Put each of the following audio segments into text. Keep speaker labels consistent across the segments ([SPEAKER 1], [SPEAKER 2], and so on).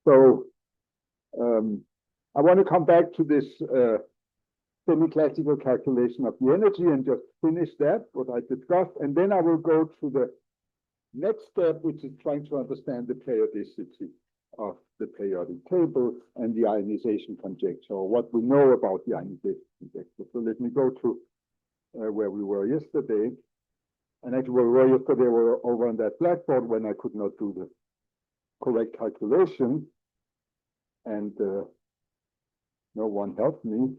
[SPEAKER 1] So I want to come back to this semi-classical calculation of the energy and just finish that, what I discussed, and then I will go to the next step, which is trying to understand the periodicity of the periodic table and the ionization conjecture, or what we know about the ionization conjecture. So let me go to where we were yesterday. And actually, where we were yesterday, we were over on that blackboard when I could not do the correct calculation. And no one helped me,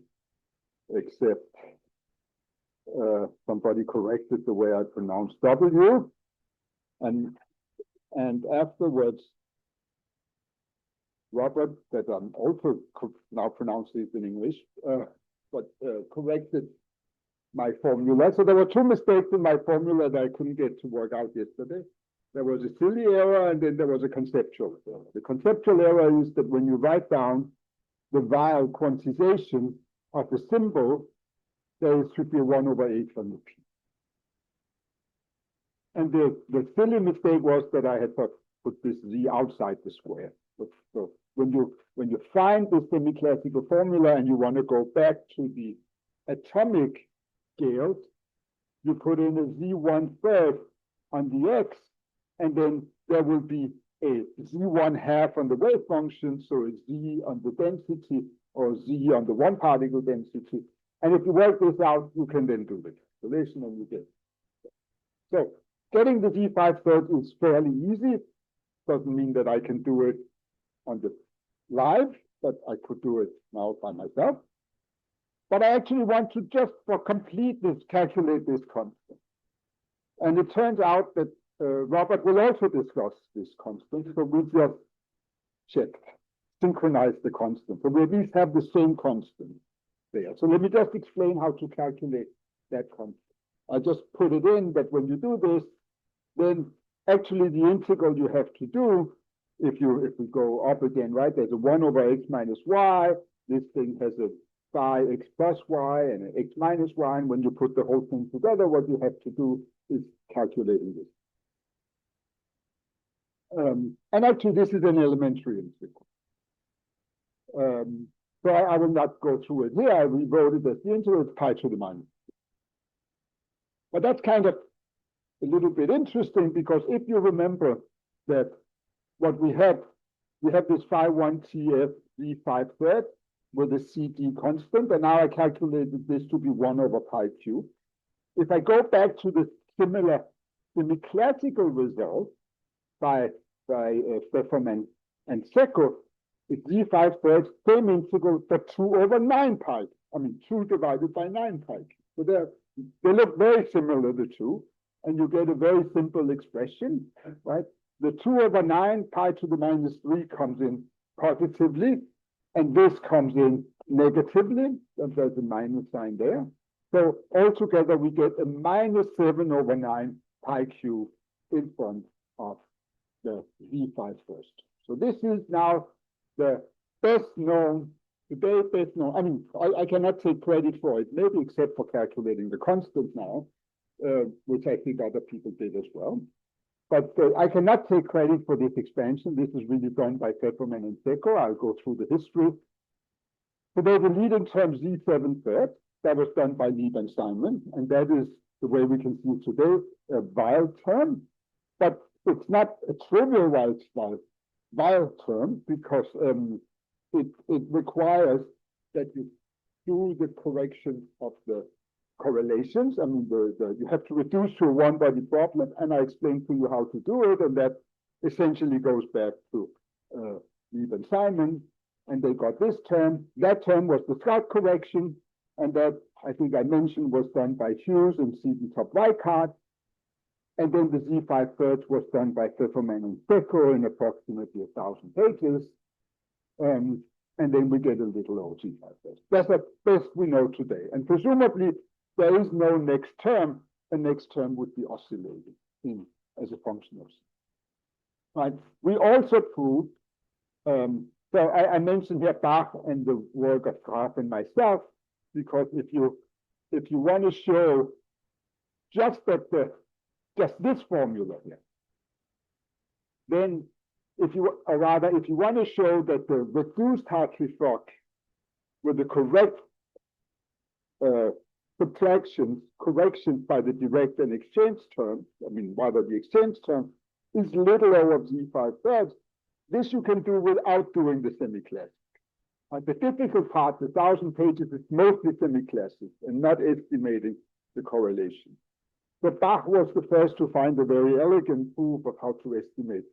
[SPEAKER 1] except somebody corrected the way I pronounced W. And afterwards, Robert, that I'm also now pronouncing it in English, but corrected my formula. So there were two mistakes in my formula that I couldn't get to work out yesterday. There was a silly error, and then there was a conceptual error. The conceptual error is that when you write down the vile quantization of the symbol, there should be a 1/8 on the P. And the silly mistake was that I had put this Z outside the square. So when you find the semi-classical formula and you want to go back to the atomic scales, you put in a Z1/3 on the X, and then there will be a Z1/2 on the wave function, so a Z on the density or Z on the one particle density. And if you work this out, you can then do the calculation and you get it. So getting the Z5/3 is fairly easy. Doesn't mean that I can do it on the live, but I could do it now by myself. But I actually want to just for completeness calculate this constant. And it turns out that Robert will also discuss this constant. So we just checked, synchronize the constant. So we at least have the same constant there. So let me just explain how to calculate that constant. I just put it in, but when you do this, then actually the integral you have to do, if we go up again, right, there's a 1/x minus y. This thing has a psi x plus y and an x minus y. And when you put the whole thing together, what you have to do is calculating this. And actually, this is an elementary integral. So I will not go through it here. I rewrote it as the integral is pi to the minus. But that's kind of a little bit interesting, because if you remember that what we have this phi1 TF Z5/3 with a CD constant, and now I calculated this to be 1/pi cubed. If I go back to the similar semi-classical result by Pfefferman and Secco, it's Z5/3, same integral, but 2/9 pi. I mean, 2 divided by 9 pi. So they look very similar, the two, and you get a very simple expression, right? The 2/9 pi to the -3 comes in positively, and this comes in negatively, and there's a minus sign there. So altogether, we get a -7/9 pi cubed in front of the Z5/3. So this is now the best known, I mean, I cannot take credit for it, maybe except for calculating the constant now, which I think other people did as well. But I cannot take credit for this expansion. This is really done by Pfefferman and Secco. I'll go through the history. So there's a leading term Z7/3 that was done by Lieb and Steinman, and that is the way we can see today, a Weil term. But it's not a trivial Weil term, because it requires that you do the correction of the correlations. I mean, you have to reduce to a one-body problem, and I explained to you how to do it, and that essentially goes back to Lieb and Simon, and they got this term. That term was the Scout correction, and that, I think I mentioned, was done by Hughes and Siedentop-Weikart, and then the Z5/3 was done by Pfefferman and Secco in approximately 1,000 pages, and then we get a little old Z5/3. That's the best we know today, and presumably there is no next term. The next term would be oscillating as a function of C. Right. We also proved, so I mentioned here Bach and the work of Graf and myself, because if you want to show just this formula here, then if you want to show that the reduced Hartree-Fock with the correct corrections by the direct and exchange term, I mean, rather the exchange term, is little over Z5/3. This you can do without doing the semi-classic. The difficult part, the 1,000 pages, is mostly semi-classic and not estimating the correlation. So Bach was the first to find a very elegant proof of how to estimate.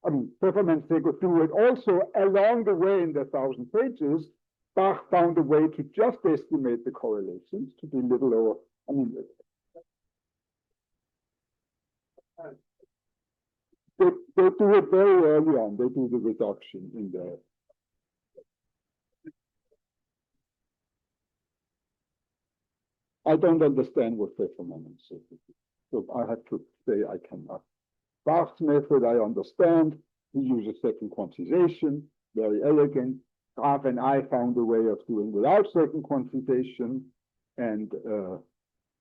[SPEAKER 1] I mean, Pfefferman could do it also along the way in the 1,000 pages. Bach found a way to just estimate the correlations to be little over. I mean, they do it very early on. They do the reduction in the. I don't understand what Pfefferman said. So I have to say I cannot. Bach's method I understand. He uses second quantization, very elegant. Graf and I found a way of doing without second quantization, and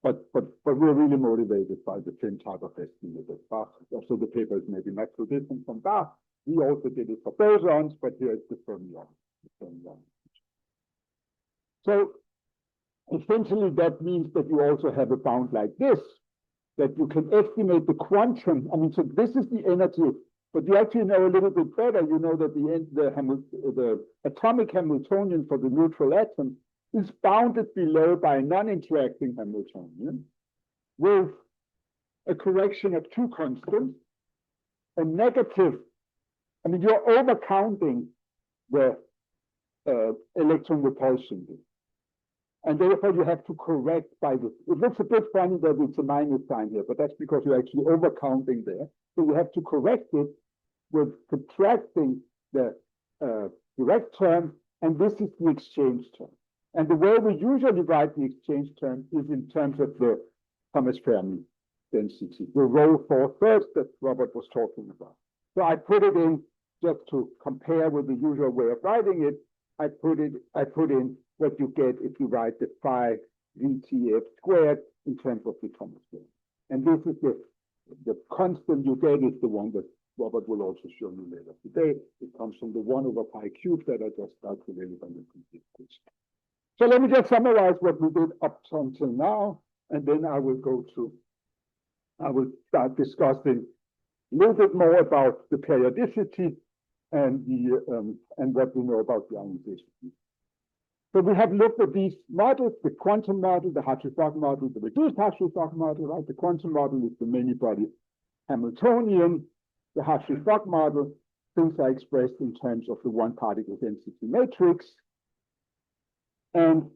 [SPEAKER 1] but we're really motivated by the same type of estimate as Bach. So the paper is maybe not so different from Bach. We also did it for bosons, but here it's the fermion. So essentially that means that you also have a bound like this, that you can estimate the quantum. I mean, so this is the energy. But you actually know a little bit better. You know that the atomic Hamiltonian for the neutral atom is bounded below by a non-interacting Hamiltonian with a correction of two constants, a negative. I mean, you're overcounting the electron repulsion. And therefore, you have to correct by this. It looks a bit funny that it's a minus sign here, but that's because you're actually overcounting there. So you have to correct it with subtracting the direct term, and this is the exchange term. And the way we usually write the exchange term is in terms of the Thomas Fermi density, the rho 4/3 that Robert was talking about. So I put it in just to compare with the usual way of writing it. I put in what you get if you write the phi VTF squared in terms of the Thomas Fermi. And this is the constant you get is the one that Robert will also show you later today. It comes from the 1 over pi cubed that I just calculated on the complete equation. So let me just summarize what we did up until now, and then I will start discussing a little bit more about the periodicity and what we know about the ionization. So we have looked at these models, the quantum model, the Hartree-Fock model, the reduced Hartree-Fock model, right? The quantum model is the many-body Hamiltonian. The Hartree-Fock model, things are expressed in terms of the one-particle density matrix. And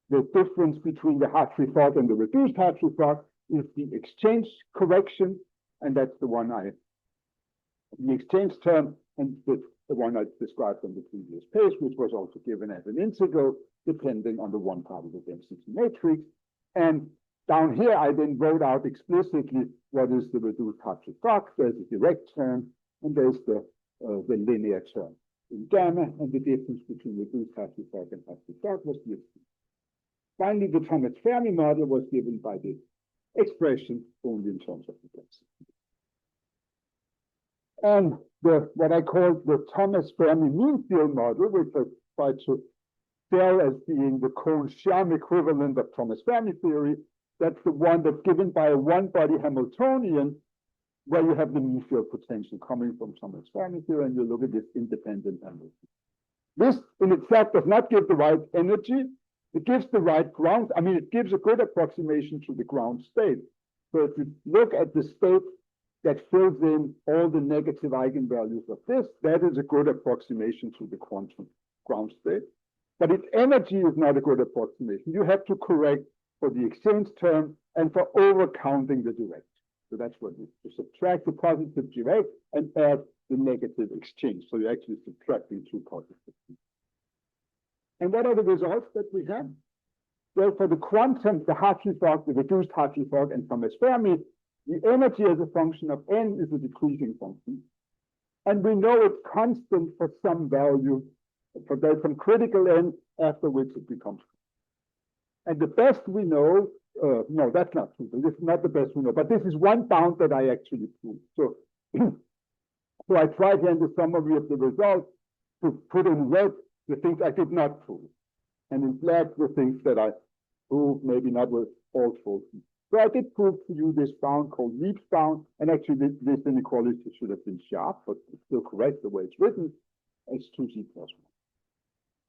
[SPEAKER 1] the difference between the Hartree-Fock and the reduced Hartree-Fock is the exchange correction, and that's the one the exchange term, and the one I described on the previous page, which was also given as an integral, depending on the one-particle density matrix. And down here, I then wrote out explicitly what is the reduced Hartree-Fock. There's a direct term, and there's the linear term in gamma, and the difference between reduced Hartree-Fock and Hartree-Fock was given. Finally, the Thomas Fermi model was given by the expression only in terms of the density. And what I call the Thomas Fermi mean field model, which I tried to sell as being the Cohen-Sham equivalent of Thomas Fermi theory, that's the one that's given by a one-body Hamiltonian, where you have the mean field potential coming from Thomas Fermi theory, and you look at this independent Hamiltonian. This in itself does not give the right energy. It gives the right ground. I mean, it gives a good approximation to the ground state. So if you look at the state that fills in all the negative eigenvalues of this, that is a good approximation to the quantum ground state. But its energy is not a good approximation. You have to correct for the exchange term and for overcounting the direct. So that's what it is. You subtract the positive direct and add the negative exchange. So you're actually subtracting two positives. And what are the results that we have? Well, for the quantum, the Hartree-Fock, the reduced Hartree-Fock, and Thomas Fermi, the energy as a function of n is a decreasing function. And we know it's constant for some value, for there's some critical n after which it becomes. And the best we know, no, that's not true. This is not the best we know, but this is one bound that I actually proved. So So I tried here in the summary of the results to put in red the things I did not prove, and in black the things that I proved, maybe not with all full. So I did prove to you this bound called Leib's bound, and actually this inequality should have been sharp, but it's still correct the way it's written. It's 2z plus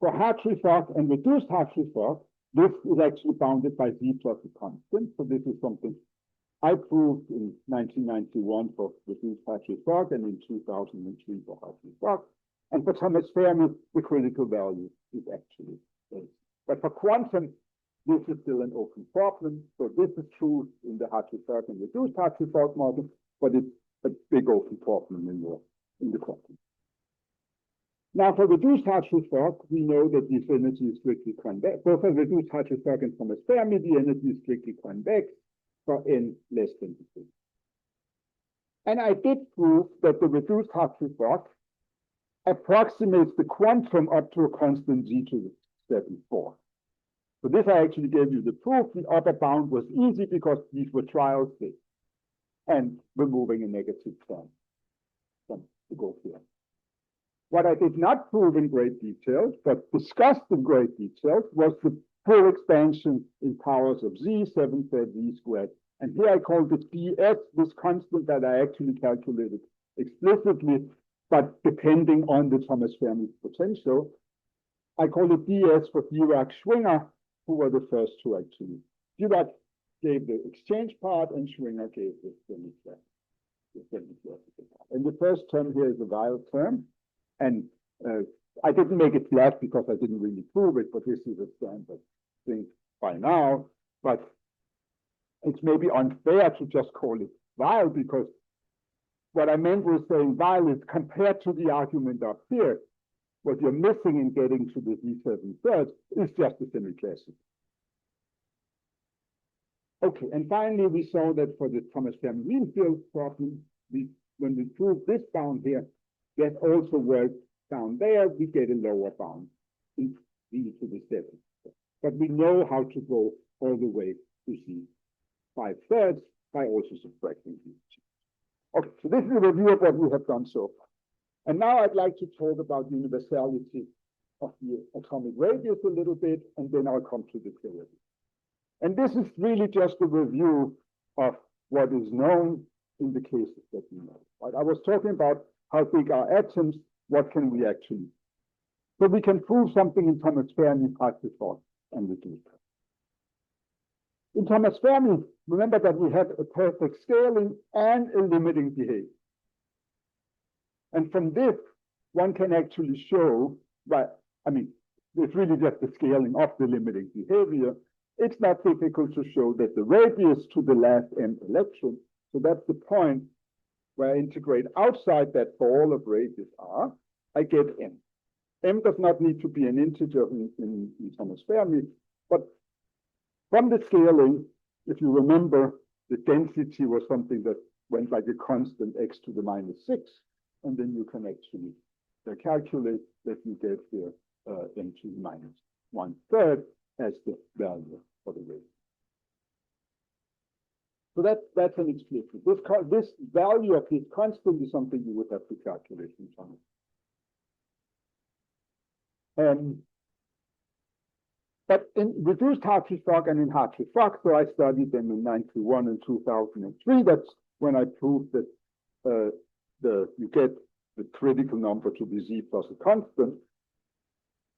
[SPEAKER 1] 1. For Hartree-Fock and reduced Hartree-Fock, this is actually bounded by z plus a constant. So this is something I proved in 1991 for reduced Hartree-Fock and in 2003 for Hartree-Fock. And for Thomas Fermi, the critical value is actually 8. But for quantum, this is still an open problem. So this is true in the Hartree-Fock and reduced Hartree-Fock model, but it's a big open problem in the quantum. Now, for reduced Hartree-Fock, we know that this energy is strictly convex. Both for reduced Hartree-Fock and Thomas Fermi, the energy is strictly convex for n less than 3. And I did prove that the reduced Hartree-Fock approximates the quantum up to a constant g to the 74. So this I actually gave you the proof. The upper bound was easy because these were trial states and removing a negative term from the goal here. What I did not prove in great detail, but discussed in great detail, was the full expansion in powers of z, 7/3 z squared. And here I called it ds, this constant that I actually calculated explicitly, but depending on the Thomas Fermi potential. I call it ds for Dirac-Schwinger, who were the first two actually. Dirac gave the exchange part and Schwinger gave the semi-classical part. And the first term here is a Weil term. And I didn't make it flat because I didn't really prove it, but this is a standard thing by now. But it's maybe unfair to just call it Weil, because what I meant was saying Weil is compared to the argument up here. What you're missing in getting to the z7/3 is just the semi-classical. Okay, and finally we saw that for the Thomas Fermi-Wien problem, when we prove this bound here, that also works down there, we get a lower bound in z to the 7. But we know how to go all the way to z5/3 by also subtracting these. Okay, so this is a review of what we have done so far. And now I'd like to talk about the universality of the atomic radius a little bit, and then I'll come to the theory. And this is really just a review of what is known in the cases that we know. Right? I was talking about how big are atoms, what can we actually do? So we can prove something in Thomas Fermi, Hartree-Fock, and reduce it. In Thomas Fermi, remember that we have a perfect scaling and a limiting behavior. And from this, one can actually show, it's really just the scaling of the limiting behavior. It's not difficult to show that the radius to the last m electron, so that's the point where I integrate outside that for all of radius r, I get m. M does not need to be an integer in Thomas Fermi, but from the scaling, if you remember, the density was something that went like a constant x to the -6, and then you can actually calculate that you get here m to the -1/3 as the value for the radius. So that's an explicit. This value of this constant is something you would have to calculate in Thomas. But in reduced Hartree-Fock and in Hartree-Fock, so I studied them in 1991 and 2003. That's when I proved that you get the critical number to be z plus a constant.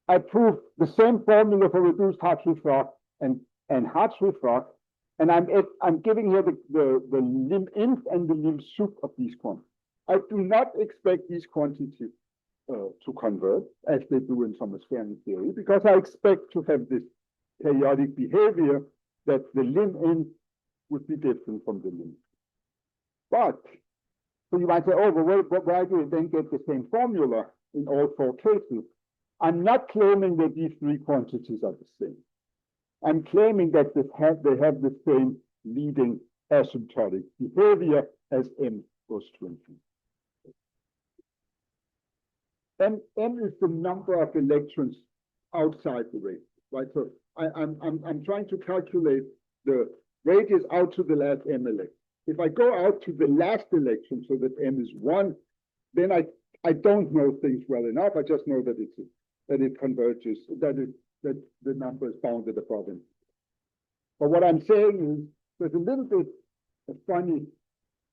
[SPEAKER 1] I proved the same formula for reduced Hartree-Fock and Hartree-Fock, and I'm giving here the lim inf and the lim sup of these quantities. I do not expect these quantities to convert as they do in Thomas Fermi theory, because I expect to have this periodic behavior that the lim inf would be different from the lim. But so you might say, oh, well, why do you then get the same formula in all 4 cases? I'm not claiming that these 3 quantities are the same. I'm claiming that they have the same leading asymptotic behavior as m goes to infinity. M is the number of electrons outside the radius, right? So I'm trying to calculate the radius out to the last m electron. If I go out to the last electron so that m is 1, then I don't know things well enough. I just know that it converges, that the number is bounded above it. But what I'm saying is there's a little bit a funny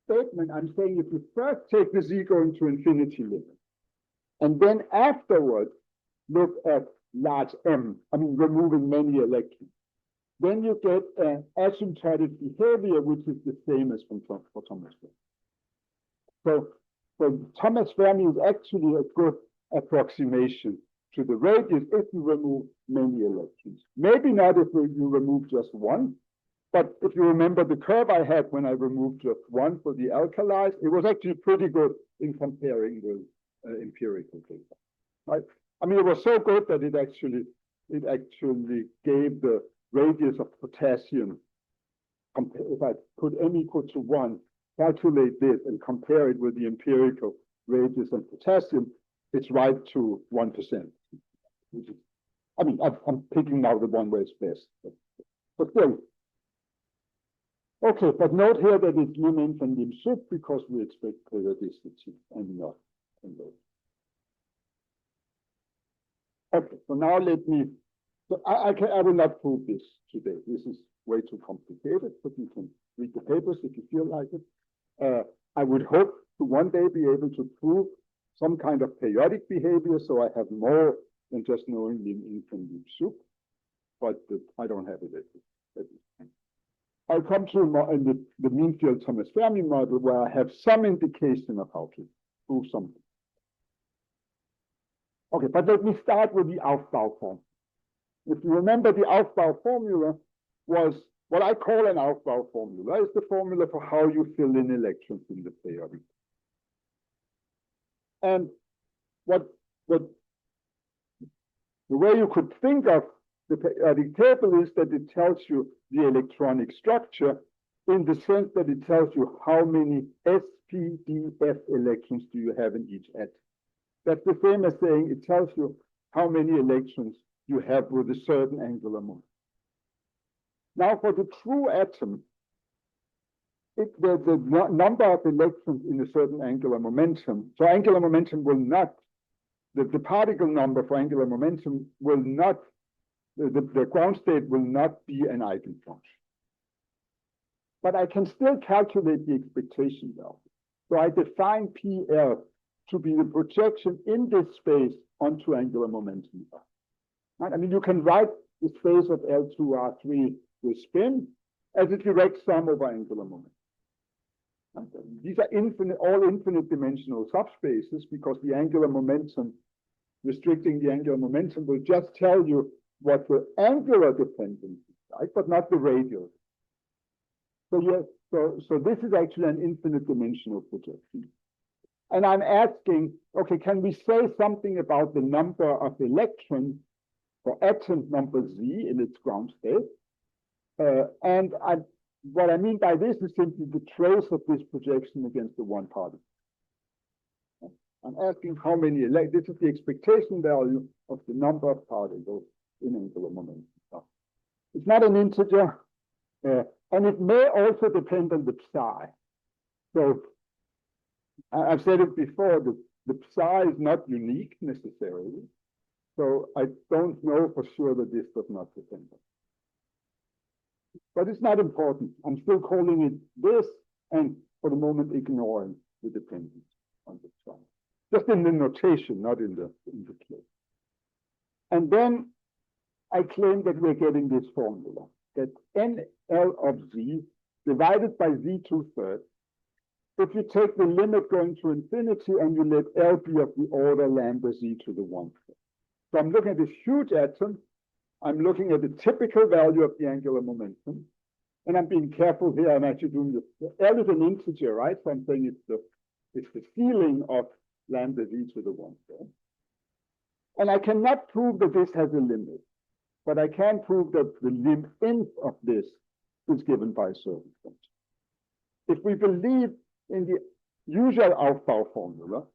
[SPEAKER 1] statement. I'm saying if you first take the z going to infinity limit, and then afterwards look at large m, I mean removing many electrons, then you get an asymptotic behavior which is the same as for Thomas Fermi. So Thomas Fermi is actually a good approximation to the radius if you remove many electrons. Maybe not if you remove just one, but if you remember the curve I had when I removed just one for the alkalis, it was actually pretty good in comparing with empirical data. Right? I mean, it was so good that it actually gave the radius of potassium. If I put m equal to 1, calculate this and compare it with the empirical radius of potassium, it's right to 1%. I mean, I'm picking now the one where it's best. But still. Okay, but note here that it's lim inf and lim sub because we expect periodicity and not convergence. Okay, so now let me, so I will not prove this today. This is way too complicated, but you can read the papers if you feel like it. I would hope to one day be able to prove some kind of periodic behavior, so I have more than just knowing lim inf and lim sub, but I don't have it at this time. I'll come to the mean field Thomas Fermi model where I have some indication of how to prove something. Okay, but let me start with the Aufbau formula. If you remember, the Aufbau formula was what I call an Aufbau formula. It's the formula for how you fill in electrons in the periodic. And the way you could think of the periodic table is that it tells you the electronic structure in the sense that it tells you how many s, p, d, f electrons do you have in each atom. That's the same as saying it tells you how many electrons you have with a certain angular momentum. Now, for the true atom, the number of electrons in a certain angular momentum, so angular momentum will not, the particle number for angular momentum will not, the ground state will not be an eigenfunction. But I can still calculate the expectation value. So I define PL to be the projection in this space onto angular momentum. Right? I mean, you can write the space of L2R3 with spin as a direct sum over angular momentum. Right? These are all infinite dimensional subspaces because the angular momentum, restricting the angular momentum, will just tell you what the angular dependence is, right? But not the radial. So yes, so this is actually an infinite dimensional projection. And I'm asking, okay, can we say something about the number of electrons for atom number Z in its ground state? What I mean by this is simply the trace of this projection against the one particle. I'm asking how many this is the expectation value of the number of particles in angular momentum. It's not an integer, and it may also depend on the psi. So I've said it before, the psi is not unique necessarily. So I don't know for sure that this does not depend on it. But it's not important. I'm still calling it this, and for the moment ignoring the dependence on the psi. Just in the notation, not in the case. And then I claim that we're getting this formula, that NL of Z divided by Z 2/3. If you take the limit going to infinity and you let L be of the order lambda Z to the 1/3. So I'm looking at this huge atom. I'm looking at the typical value of the angular momentum. And I'm being careful here. I'm actually doing this. L is an integer, right? So I'm saying it's the ceiling of lambda Z to the 1/3. And I cannot prove that this has a limit. But I can prove that the lim inf of this is given by a certain function. If we believe in the usual Aufbau formula,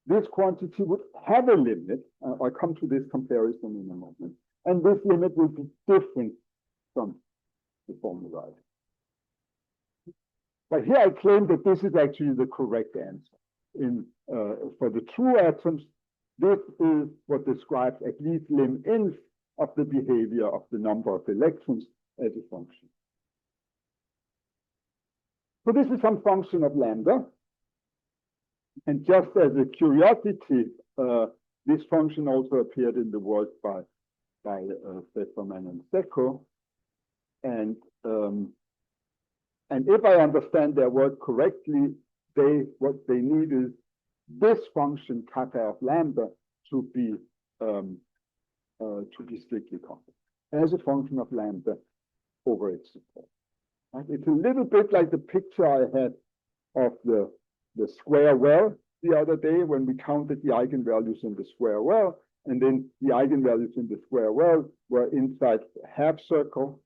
[SPEAKER 1] this quantity would have a limit. I'll come to this comparison in a moment. And this limit will be different from the formula. But here I claim that this is actually the correct answer. for the true atoms, this is what describes at least lim-nth of the behavior of the number of electrons as a function. So this is some function of lambda. And just as a curiosity, this function also appeared in the work by Fefferman and Secco. And if I understand their work correctly, what they need is this function kappa of lambda to be strictly constant as a function of lambda over its support. Right? It's a little bit like the picture I had of the square well the other day when we counted the eigenvalues in the square well, and then the eigenvalues in the square well were inside the half circle,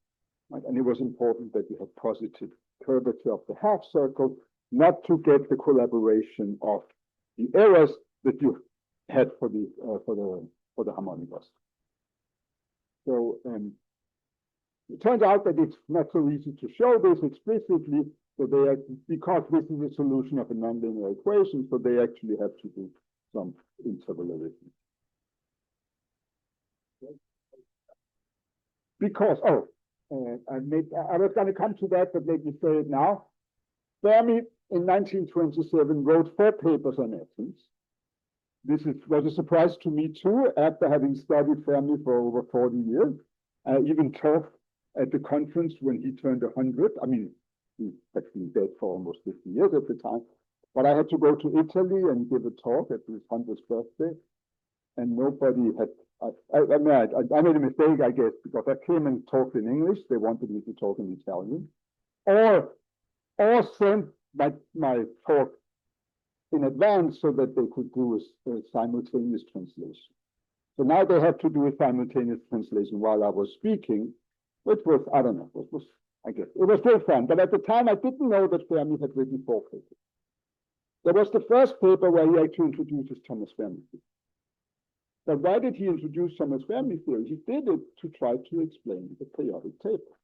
[SPEAKER 1] right? And it was important that you have positive curvature of the half circle, not to get the collaboration of the errors that you had for the harmonic oscillator. So it turns out that it's not so easy to show this explicitly. So because this is a solution of a nonlinear equation, so they actually have to do some interval arithmetic. Because, I was going to come to that, but let me say it now. Fermi in 1927 wrote 4 papers on atoms. This was a surprise to me too, after having studied Fermi for over 40 years. I even talked at the conference when he turned 100. I mean, he had been dead for almost 50 years at the time. But I had to go to Italy and give a talk at his 100th birthday. And nobody had, I made a mistake, I guess, because I came and talked in English. They wanted me to talk in Italian. Or sent my talk in advance so that they could do a simultaneous translation. So now they have to do a simultaneous translation while I was speaking, which was, I don't know, I guess, it was still fun. But at the time, I didn't know that Fermi had written 4 papers. There was the first paper where he actually introduces Thomas Fermi theory. But why did he introduce Thomas Fermi theory? He did it to try to explain the periodic table.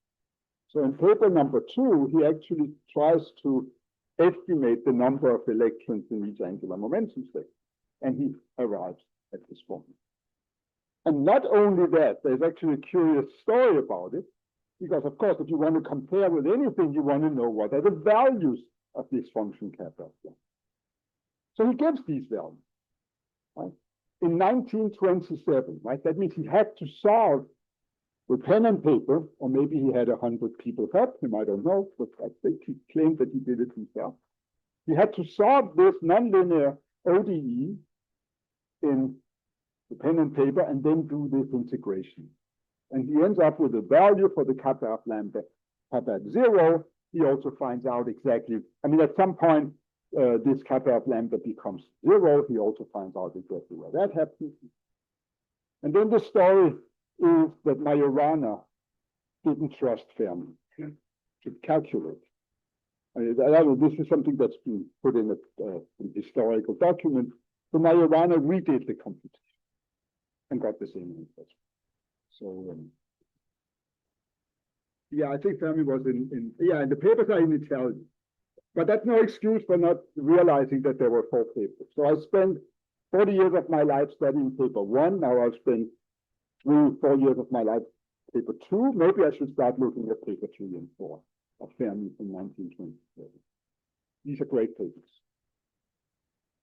[SPEAKER 1] So in paper number 2, he actually tries to estimate the number of electrons in each angular momentum state. And he arrives at this formula. And not only that, there's actually a curious story about it, because of course, if you want to compare with anything, you want to know what are the values of this function kappa. So he gives these values. Right? In 1927, right? That means he had to solve with pen and paper, or maybe he had 100 people help him, I don't know, but I think he claimed that he did it himself. He had to solve this nonlinear ODE in the pen and paper and then do this integration. And he ends up with a value for the kappa of lambda, kappa at 0. He also finds out exactly, I mean, at some point, this kappa of lambda becomes 0. He also finds out exactly where that happens. And then the story is that Majorana didn't trust Fermi to calculate. This is something that's been put in a historical document. So Majorana redid the computation and got the same answer. So yeah, I think Fermi was and the papers are in Italian. But that's no excuse for not realizing that there were 4 papers. So I spent 40 years of my life studying paper 1. Now I'll spend 3-4 years of my life paper 2. Maybe I should start looking at paper 3 and 4 of Fermi from 1927. These are great papers.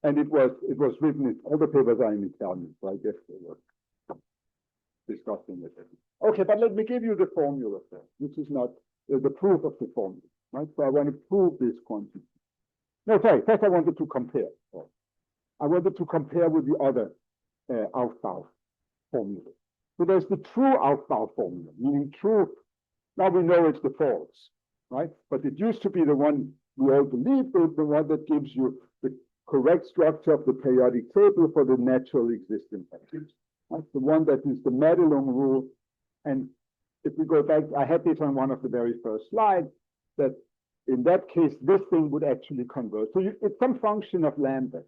[SPEAKER 1] And it was written, all the papers are in Italian, so I guess they were discussing it. Okay, but let me give you the formula first. This is not the proof of the formula, right? So I want to prove this quantity. No, sorry, first I wanted to compare. I wanted to compare with the other Aufbau formula. So there's the true Aufbau formula, meaning true. Now we know it's the false, right? But it used to be the one we all believed, the one that gives you the correct structure of the periodic table for the natural existing atoms. Right? The one that is the Madelung rule. And if we go back, I had this on one of the very first slides, that in that case, this thing would actually converge. So it's some function of lambda,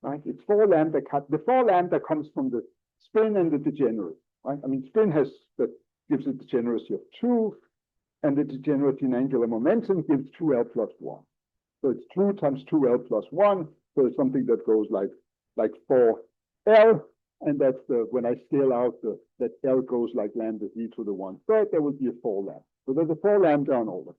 [SPEAKER 1] right? It's 4 lambda cut. The 4 lambda comes from the spin and the degenerate, right? I mean, spin gives a degeneracy of 2, and the degeneracy in angular momentum gives 2L plus 1. So it's 2 times 2L plus 1, So it's something that goes like 4L, and that's when I scale out that L goes like lambda z to the 1/3, there will be a 4 lambda. So there's a 4 lambda on all of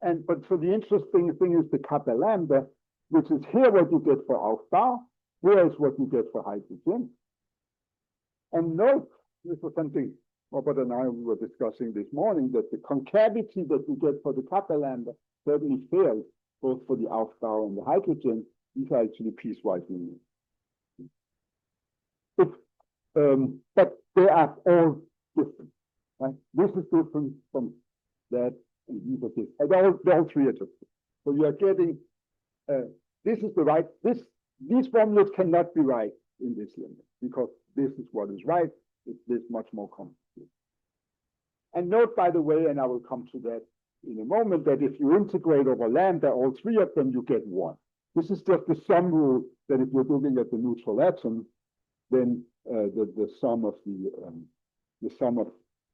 [SPEAKER 1] it. But so the interesting thing is the kappa lambda, which is here what you get for Aufbau, here is what you get for hydrogen. And note, this was something Robert and I were discussing this morning, that the concavity that you get for the kappa lambda certainly fails both for the Aufbau and the hydrogen. These are actually piecewise linear. But they are all different. Right? This is different from that, and these are different. And all three are different. So you are getting, this is the right, these formulas cannot be right in this limit, because this is what is right. It's this much more complicated. And note, by the way, and I will come to that in a moment, that if you integrate over lambda, all three of them, you get 1. This is just the sum rule that if you're looking at the neutral atom, then the sum of the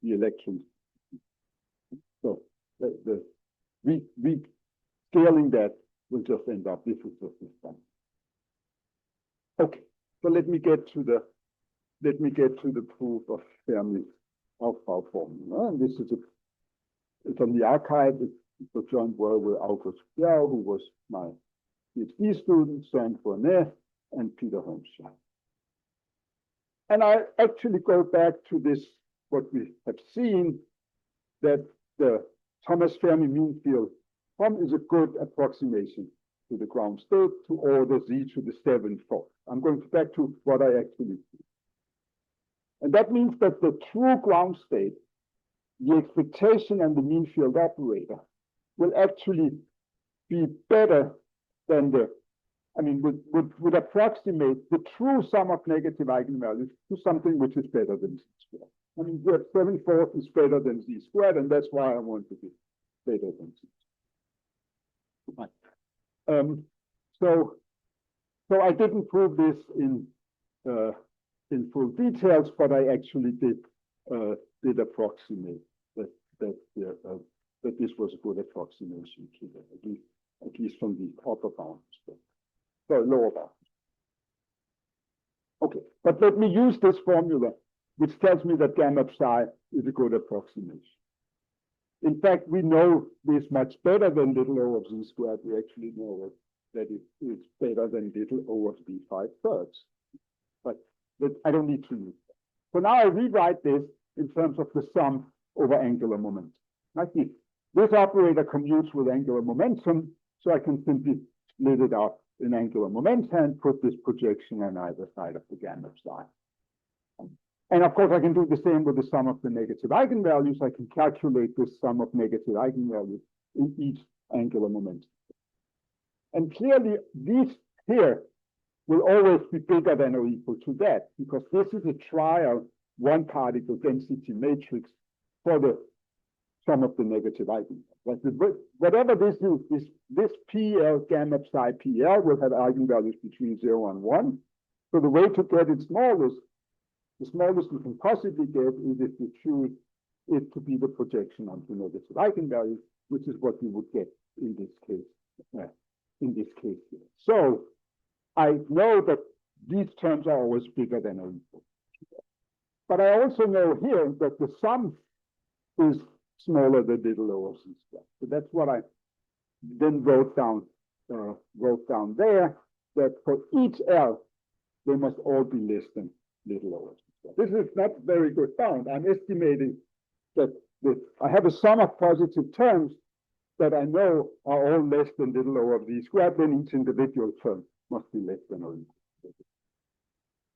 [SPEAKER 1] electrons. So scaling that will just end up, this is just the sum. Okay, so let me get to the proof of Fermi's Aufbau formula. And this is it's on the archive. It's a joint work with August Bjerg, who was my PhD student, Søren Fournet, and Peter Holmschlag. And I actually go back to this, what we have seen, that the Thomas Fermi mean field form is a good approximation to the ground state to order z to the 7/4. I'm going back to what I actually see. And that means that the true ground state, the expectation and the mean field operator, will actually be better than would approximate the true sum of negative eigenvalues to something which is better than z squared. I mean, 7/4 is better than z squared, and that's why I want to be better than z squared. Right. So I didn't prove this in full details, but I actually did approximate that this was a good approximation to that, at least from the upper bounds. So lower bounds. Okay, but let me use this formula, which tells me that gamma psi is a good approximation. In fact, we know this much better than little o of z squared. We actually know that it is better than little o of d 5/3. But I don't need to use that. So now I rewrite this in terms of the sum over angular momentum. Like this. This operator commutes with angular momentum, so I can simply split it up in angular momentum and put this projection on either side of the gamma psi. And of course, I can do the same with the sum of the negative eigenvalues. I can calculate this sum of negative eigenvalues in each angular momentum. And clearly, these here will always be bigger than or equal to that, because this is a trial one-particle density matrix for the sum of the negative eigenvalues. Whatever this is, this PL, gamma psi PL, will have eigenvalues between 0 and 1. So the way to get it smallest, the smallest you can possibly get, is if you choose it to be the projection onto negative eigenvalues, which is what you would get in this case. Here. So I know that these terms are always bigger than or equal. But I also know here that the sum is smaller than little o of z squared. So that's what I then wrote down there, that for each L, they must all be less than little o of z squared. This is not very good bound. I'm estimating that I have a sum of positive terms that I know are all less than little o of z squared, then each individual term must be less than or equal.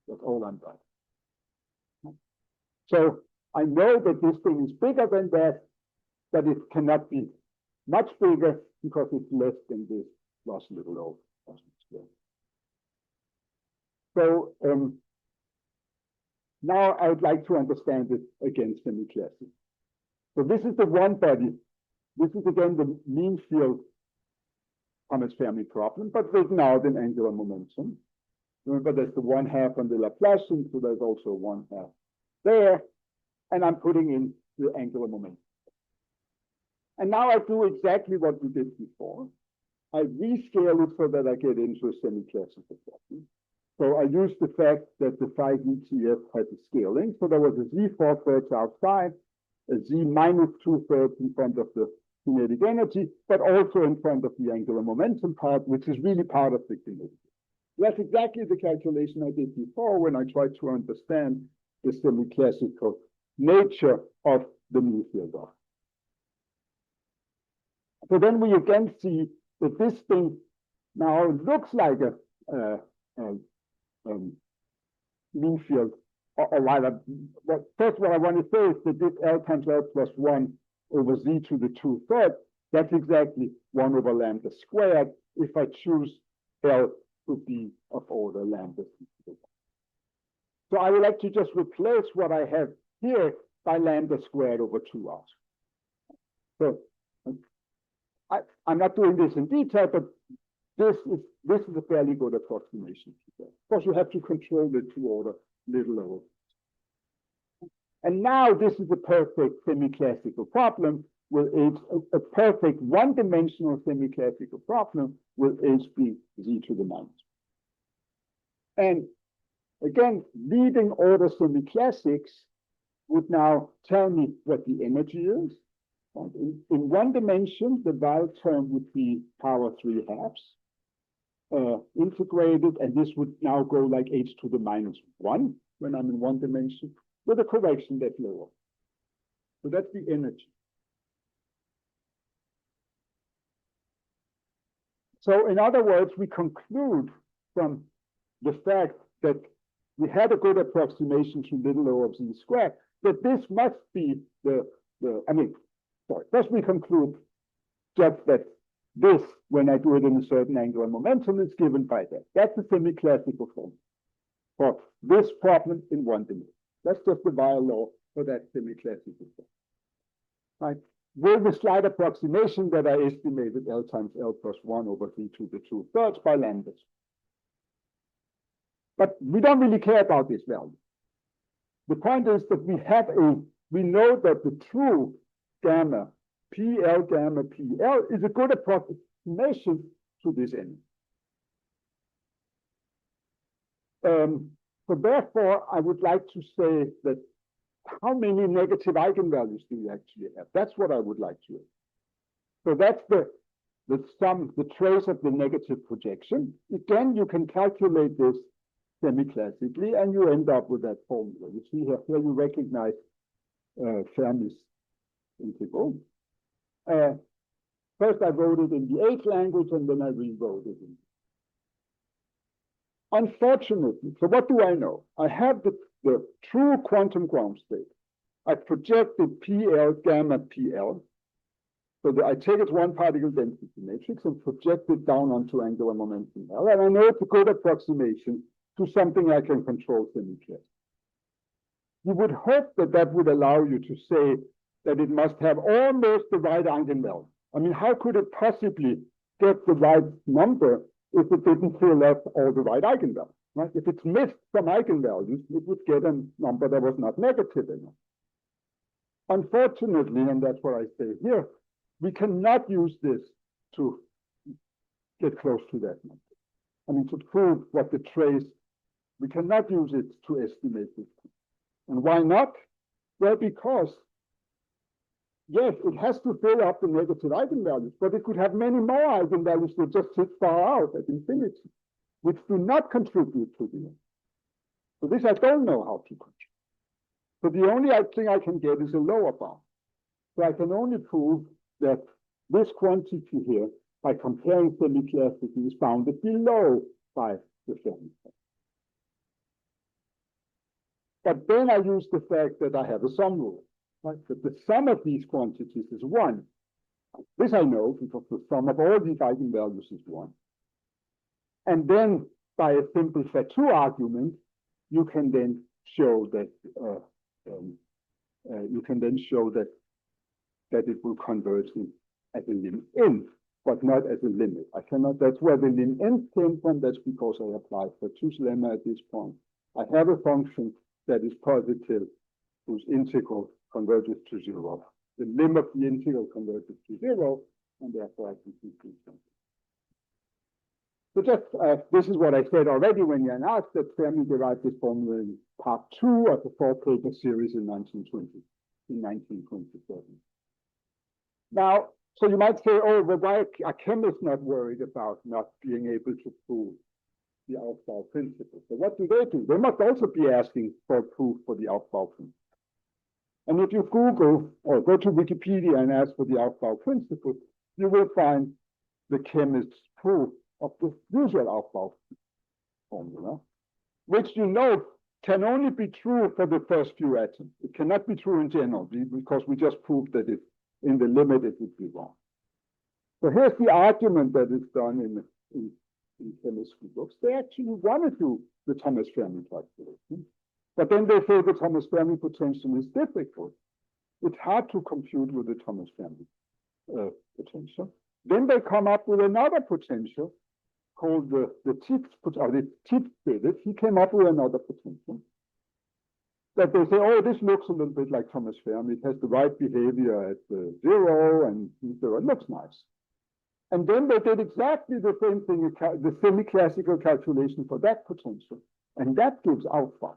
[SPEAKER 1] That's all I'm writing. So I know that this thing is bigger than that, but it cannot be much bigger because it's less than this plus little o of z squared. So now I would like to understand it again semi-classic. So this is the one body. This is again the mean field Thomas Fermi problem, but written out in angular momentum. Remember, there's the 1/2 on the Laplacian, so there's also 1/2 there, and I'm putting in the angular momentum. And now I do exactly what we did before. I rescale it so that I get into a semi-classical problem. So I use the fact that the phi ETF has a scaling. So there was a z 4/3 outside, a z minus 2/3 in front of the kinetic energy, but also in front of the angular momentum part, which is really part of the kinetic. That's exactly the calculation I did before when I tried to understand the semi-classical nature of the mu field arc. So then we again see that this thing now looks like a mean field, or rather, first what I want to say is that this L times L plus 1 over Z to the 2/3, that's exactly 1 over lambda squared if I choose L to be of order lambda. So I will actually just replace what I have here by lambda squared over 2R. So I'm not doing this in detail, but this is a fairly good approximation. Of course, you have to control the two-order little o. And now this is a perfect semi-classical problem with a perfect one-dimensional semi-classical problem with h being z to the minus. And again, leading order semi-classics would now tell me what the energy is. In one dimension, the Weyl term would be power 3/2 integrated, and this would now go like h to the minus 1 when I'm in one dimension with a correction that's lower. So that's the energy. So in other words, we conclude from the fact that we had a good approximation to little o of z squared, that this must be first we conclude just that this, when I do it in a certain angular momentum, is given by that. That's a semi-classical form for this problem in one dimension. That's just the Weyl law for that semi-classical form. Right? With the slight approximation that I estimated L times L plus 1 over z to the 2/3 by lambda. But we don't really care about this value. The point is that we know that the true gamma, PL gamma PL, is a good approximation to this energy. So therefore, I would like to say that how many negative eigenvalues do you actually have? That's what I would like to know. So that's the sum, the trace of the negative projection. Again, you can calculate this semi-classically, and you end up with that formula. You see here you recognize Fermi's integral. First, I wrote it in the H language, and then I rewrote it. Unfortunately, so what do I know? I have the true quantum ground state. I projected PL gamma PL. So I take its one particle density matrix and project it down onto angular momentum L. And I know it's a good approximation to something I can control semi-classically. You would hope that that would allow you to say that it must have almost the right eigenvalue. I mean, how could it possibly get the right number if it didn't fill up all the right eigenvalues? Right? If it's missed some eigenvalues, it would get a number that was not negative enough. Unfortunately, and that's what I say here, we cannot use this to get close to that number. I mean, to prove what the trace, we cannot use it to estimate this. And why not? Well, because yes, it has to fill up the negative eigenvalues, but it could have many more eigenvalues that just sit far out at infinity, which do not contribute to the end. So this I don't know how to control. So the only thing I can get is a lower bound. So I can only prove that this quantity here, by comparing semi-classically, is bounded below by the Fermi. But then I use the fact that I have a sum rule. Right? That the sum of these quantities is 1. This I know because the sum of all these eigenvalues is 1. And then by a simple Fatou argument, you can then show that it will converge as a lim in, but not as a limit. I cannot. That's where the lim in came from. That's because I applied Fatou's lemma at this point. I have a function that is positive, whose integral converges to 0. The limit of the integral converges to 0, and therefore I can conclude something. So just, this is what I said already when you asked that Fermi derived this formula in part 2 of the 4-paper series in 1927. Now, so you might say, oh, but why are chemists not worried about not being able to prove the Aufbau principle? So what do? They must also be asking for proof for the Aufbau principle. And if you Google or go to Wikipedia and ask for the Aufbau principle, you will find the chemist's proof of the usual Aufbau formula, which you know can only be true for the first few atoms. It cannot be true in general because we just proved that in the limit it would be wrong. So here's the argument that is done in chemistry books. They actually want to do the Thomas Fermi calculation, but then they say the Thomas Fermi potential is difficult. It's hard to compute with the Thomas Fermi potential. Then they come up with another potential called the Titz. He came up with another potential that they say, oh, this looks a little bit like Thomas Fermi. It has the right behavior at 0, and it looks nice. And then they did exactly the same thing, the semi-classical calculation for that potential, and that gives Aufbau.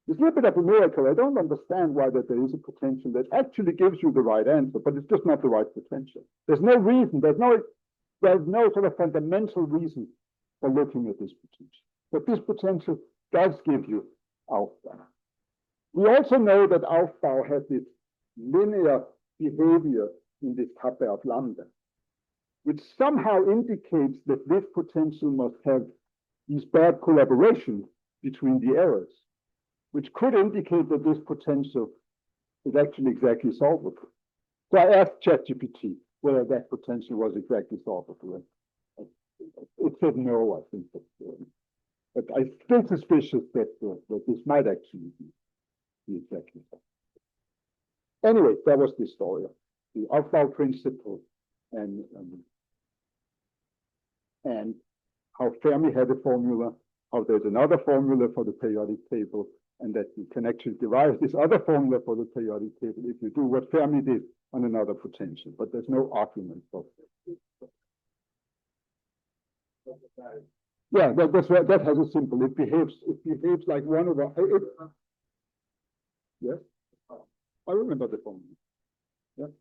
[SPEAKER 1] It's a little bit of a miracle. I don't understand why that there is a potential that actually gives you the right answer, but it's just not the right potential. There's no reason. There's no sort of fundamental reason for looking at this potential. But this potential does give you Aufbau. We also know that Aufbau has this linear behavior in this kappa of lambda, which somehow indicates that this potential must have these bad collaborations between the errors, which could indicate that this potential is actually exactly solvable. So I asked ChatGPT whether that potential was exactly solvable. It said no, I think. But I'm still suspicious that this might actually be exactly solvable. Anyway, that was the story of the Aufbau principle and how Fermi had a formula, how there's another formula for the periodic table, and that you can actually derive this other formula for the periodic table if you do what Fermi did on another potential, but there's no argument for it. Yeah, that has a simple. It behaves like one of the. Yes, I remember the formula. Yeah.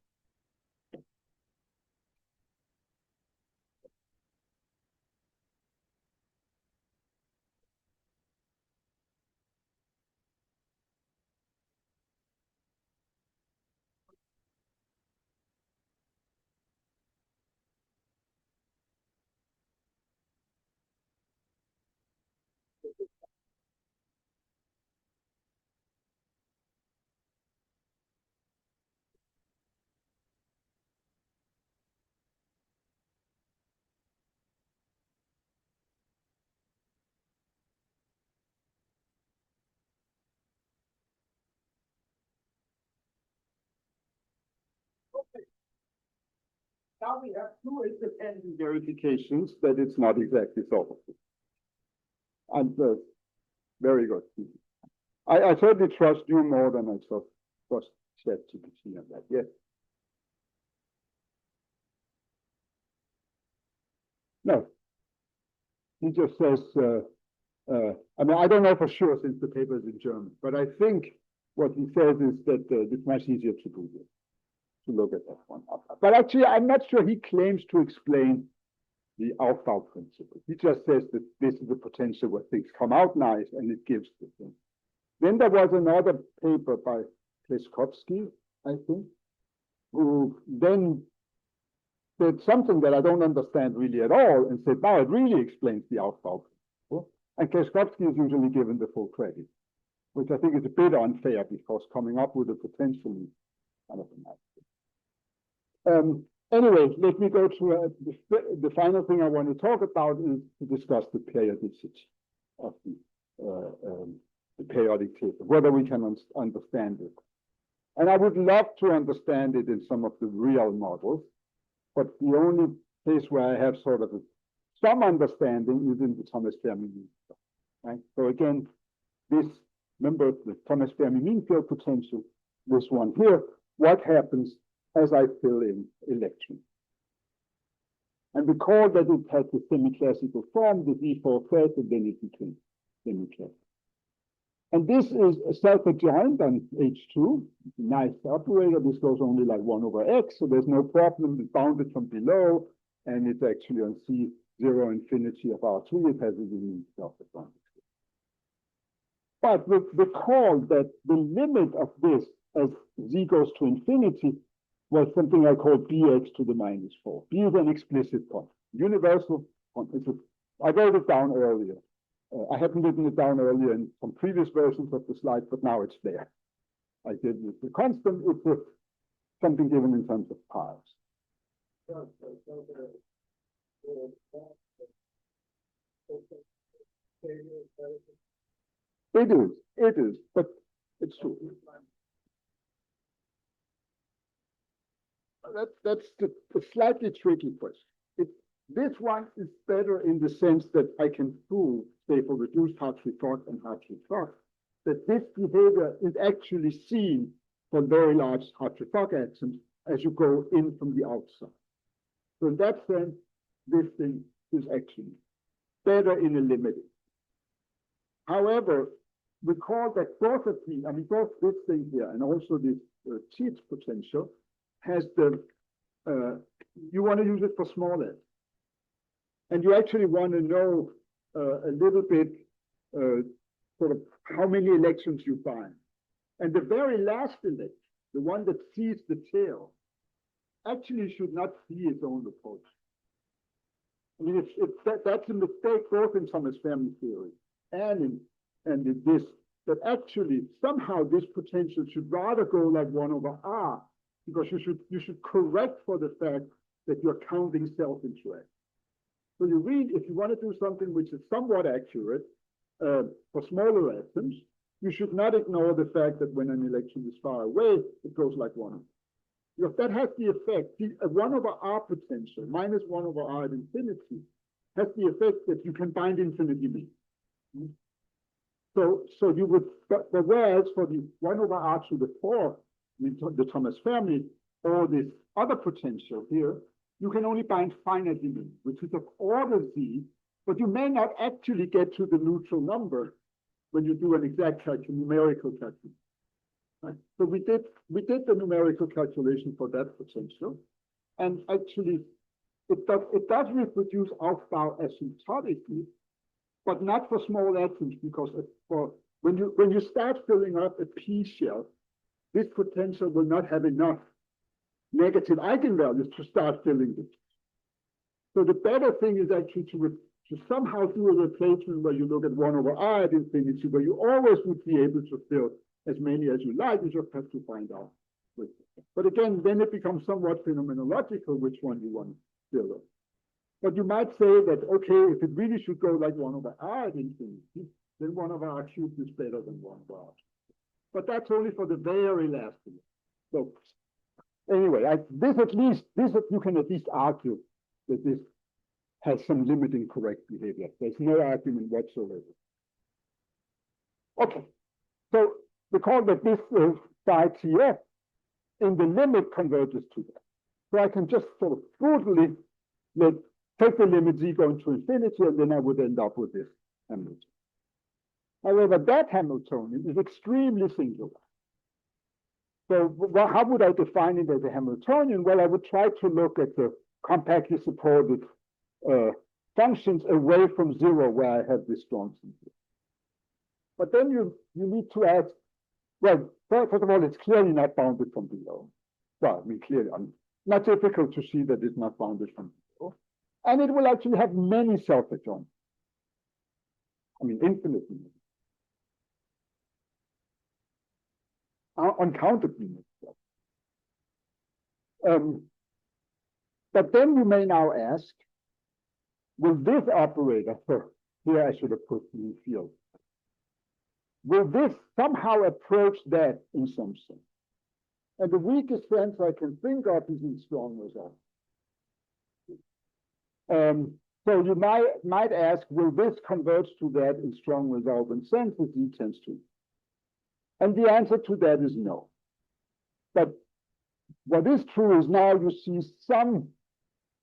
[SPEAKER 1] Now we have two independent verifications that it's not exactly solvable. And very good. I certainly trust you more than I trust ChatGPT on that. Yes. No. He just says, I mean, I don't know for sure since the paper is in German, but I think what he says is that it's much easier to do this, to look at that one. But actually, I'm not sure he claims to explain the Aufbau principle. He just says that this is the potential where things come out nice and it gives the thing. Then there was another paper by Kleskowski, I think, who then said something that I don't understand really at all and said, now it really explains the Aufbau principle. And Kleskowski is usually given the full credit, which I think is a bit unfair because coming up with a potential is kind of a nice thing. Anyway, let me go to the final thing I want to talk about is to discuss the periodicity of the periodic table, whether we can understand it. And I would love to understand it in some of the real models, but the only place where I have sort of some understanding is in the Thomas Fermi mean field. Right? So again, this, remember the Thomas Fermi mean field potential, this one here, what happens as I fill in electrons. And recall that it had the semi-classical form, the D4 thread, and then it became semi-classical. And this is self-adjoint on H2. Nice operator. This goes only like 1 over x, so there's no problem. It's bounded from below, and it's actually on C0 infinity of R3. It has a unique self-adjoint. But recall that the limit of this as z goes to infinity was something I call bx to the -4. B is an explicit point, universal point. I wrote it down earlier. I haven't written it down earlier in some previous versions of the slide, but now it's there. I did with the constant. It's something given in terms of piles. It is, but it's true. That's the slightly tricky question. This one is better in the sense that I can prove, say, for reduced Hartree-Fock and Hartree-Fock, that this behavior is actually seen for very large Hartree-Fock atoms as you go in from the outside. So in that sense, this thing is actually better in a limited. However, recall that both this thing here and also this Tietz potential has the, you want to use it for small atoms. And you actually want to know a little bit sort of how many electrons you find. And the very last electron, the one that sees the tail, actually should not see its own approach. I mean, that's a mistake both in Thomas Fermi theory and in this, that actually somehow this potential should rather go like 1 over R, because you should correct for the fact that you're counting self-interaction. So you read, if you want to do something which is somewhat accurate for smaller atoms, you should not ignore the fact that when an electron is far away, it goes like 1. Because that has the effect, a 1 over R potential minus 1 over R at infinity has the effect that you can bind infinity means. So you would, but whereas for the 1 over R to the 4, the Thomas Fermi, or this other potential here, you can only bind finitely mean, which is of order Z, but you may not actually get to the neutral number when you do an exact numerical calculation. Right? So we did the numerical calculation for that potential, and actually it does reproduce Aufbau asymptotically, but not for small atoms, because when you start filling up a P shell, this potential will not have enough negative eigenvalues to start filling it. So the better thing is actually to somehow do a replacement where you look at 1 over R at infinity, where you always would be able to fill as many as you like. You just have to find out. But again, then it becomes somewhat phenomenological which one you want to fill up. But you might say that, okay, if it really should go like 1 over R at infinity, then 1 over R cubed is better than 1 over R. But that's only for the very last thing. So anyway, you can at least argue that this has some limiting correct behavior. There's no argument whatsoever. Okay, so recall that this phi TF in the limit converges to that. So I can just sort of brutally take the limit Z going to infinity, and then I would end up with this Hamiltonian. However, that Hamiltonian is extremely singular. So how would I define it as a Hamiltonian? Well, I would try to look at the compactly supported functions away from 0, where I have this strong symbol. But then you need to add, well, first of all, it's clearly not bounded from below. Well, I mean, clearly, not difficult to see that it's not bounded from below. And it will actually have many self-adjoints. I mean, infinitely. Uncountably. But then you may now ask, will this operator, here I should have put the field, will this somehow approach that in some sense? And the weakest sense I can think of is in strong resolve. So you might ask, will this converge to that in strong resolvent sense as Z tends to? And the answer to that is no. But what is true is now you see some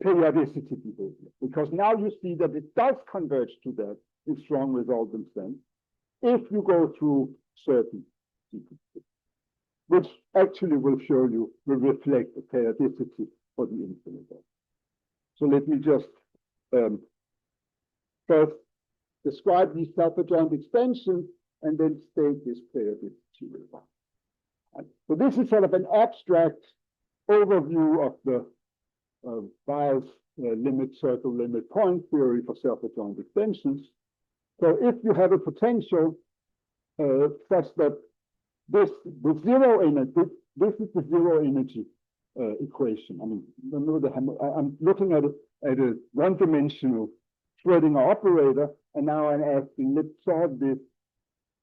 [SPEAKER 1] periodicity behavior, because now you see that it does converge to that in strong resultant sense if you go through certain sequences, which actually will show you, will reflect the periodicity for the infinite. So let me just first describe these self-adjoint extensions and then state this periodicity. So this is sort of an abstract overview of the Weil's limit circle limit point theory for self-adjoint extensions. So if you have a potential such that this the zero energy, this is the zero energy equation. I mean, I'm looking at a one-dimensional Schrödinger operator, and now I'm asking, let's solve this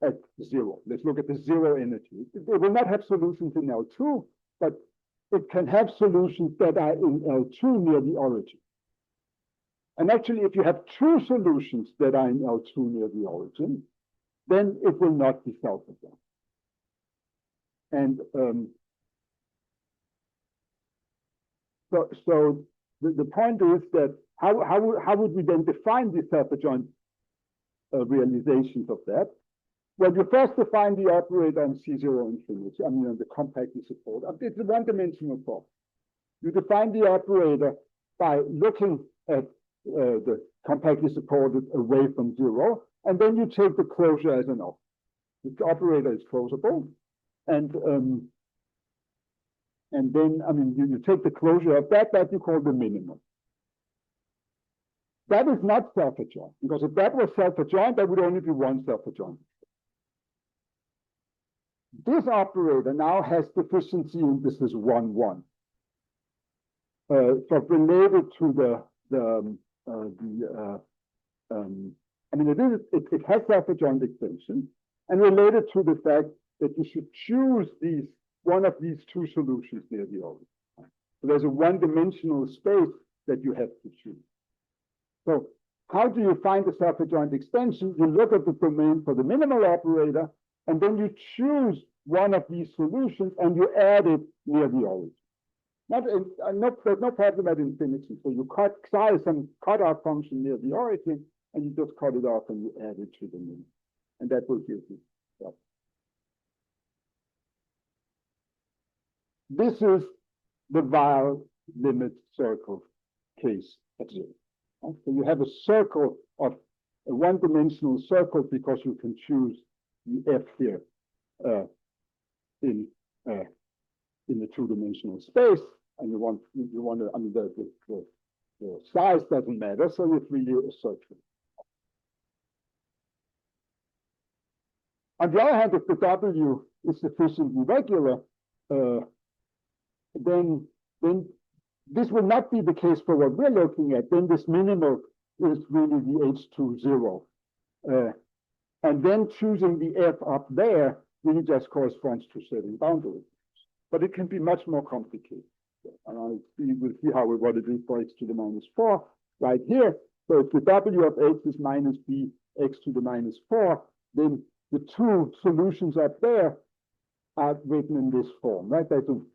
[SPEAKER 1] at zero. Let's look at the zero energy. It will not have solutions in L2, but it can have solutions that are in L2 near the origin. And actually, if you have two solutions that are in L2 near the origin, then it will not be self-adjoint. And so the point is that how would we then define the self-adjoint realizations of that? Well, you first define the operator on C0 infinity, I mean on the compactly supported. It's a one-dimensional form. You define the operator by looking at the compactly supported away from zero, and then you take the closure as an operator. The operator is closable, and then I mean you take the closure of that you call the minimum. That is not self-adjoint, because if that was self-adjoint, there would only be one self-adjoint. This operator now has deficiency indices 1, 1. So related to I mean, it has self-adjoint extension, and related to the fact that you should choose one of these two solutions near the origin. So there's a one-dimensional space that you have to choose. So how do you find the self-adjoint extension? You look at the domain for the minimal operator, and then you choose one of these solutions and you add it near the origin. There's no problem at infinity. So you try some cutoff function near the origin, and you just cut it off and you add it to the minimum. And that will give you that. This is the Weil limit circle case at zero. So you have a circle of a one-dimensional circle because you can choose the F here in the two-dimensional space, and you want to. I mean, the size doesn't matter, so it's really a circle. On the other hand, if the W is sufficiently regular, then this will not be the case for what we're looking at. Then this minimal is really the H20. And then choosing the F up there really just corresponds to certain boundaries. But it can be much more complicated. And we'll see what it is for x to the minus 4 right here. So if the W of x is minus b x to the minus 4, then the two solutions up there are written in this form, right?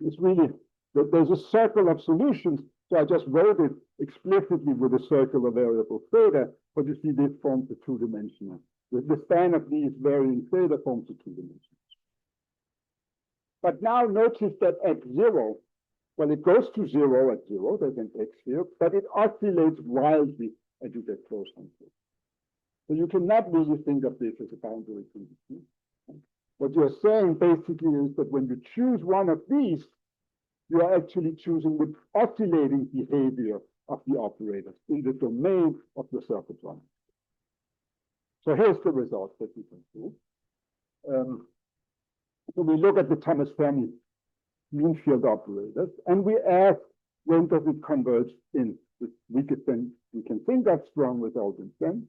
[SPEAKER 1] It's really, there's a circle of solutions. So I just wrote it explicitly with a circular variable theta, but you see this forms a two-dimensional. The span of these varying theta forms a two-dimensional. But now notice that at zero, well, it goes to zero at zero, there's an x here, but it oscillates wildly as you get closer to it. So you cannot really think of this as a boundary condition. What you're saying basically is that when you choose one of these, you are actually choosing the oscillating behavior of the operators in the domain of the self-adjoint. So here's the result that we can do. So we look at the Thomas Fermi mean field operators, and we ask when does it converge in the weakest sense we can think of strong resultant sense.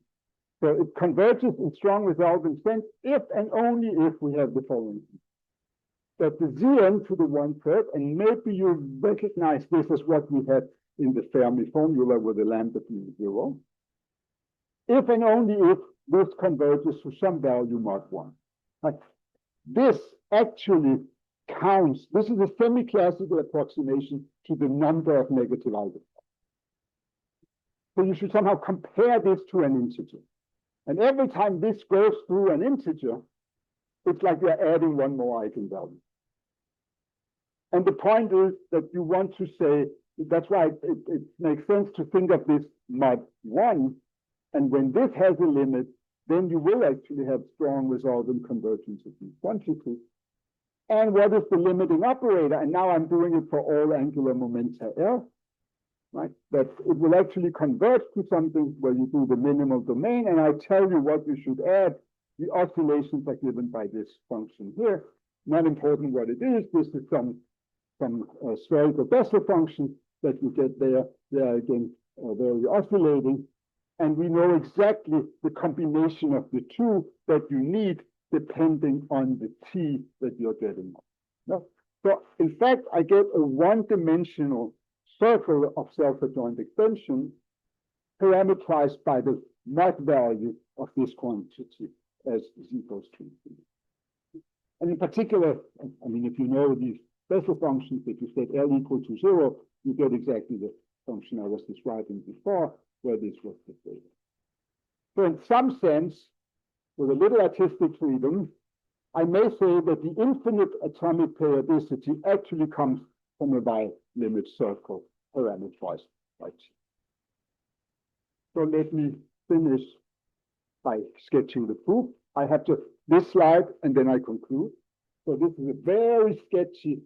[SPEAKER 1] So it converges in strong resultant sense if and only if we have the following. That the Zn to the 1/3, and maybe you recognize this as what we had in the Fermi formula with the lambda being 0. If and only if this converges to some value mod 1. Right? This actually counts. This is a semi-classical approximation to the number of negative eigenvectors. So you should somehow compare this to an integer. And every time this goes through an integer, it's like you're adding one more eigenvalue. And the point is that you want to say, that's why it makes sense to think of this mod 1. And when this has a limit, then you will actually have strong resultant convergence of these quantities. And what is the limiting operator? And now I'm doing it for all angular momenta L, right? That it will actually converge to something where you do the minimal domain, and I tell you what you should add. The oscillations are given by this function here. Not important what it is. This is some spherical Bessel function that you get there. They are again very oscillating. And we know exactly the combination of the two that you need depending on the t that you're getting. No? So in fact, I get a one-dimensional circle of self-adjoint extension parameterized by the mod value of this quantity as z goes to infinity. And in particular, I mean, if you know these Bessel functions, if you set L equal to 0, you get exactly the function I was describing before, where this was the theta. So in some sense, with a little artistic freedom, I may say that the infinite atomic periodicity actually comes from a bi-limit circle parameterized by t. So let me finish by sketching the proof. I have just this slide, and then I conclude. So this is a very sketchy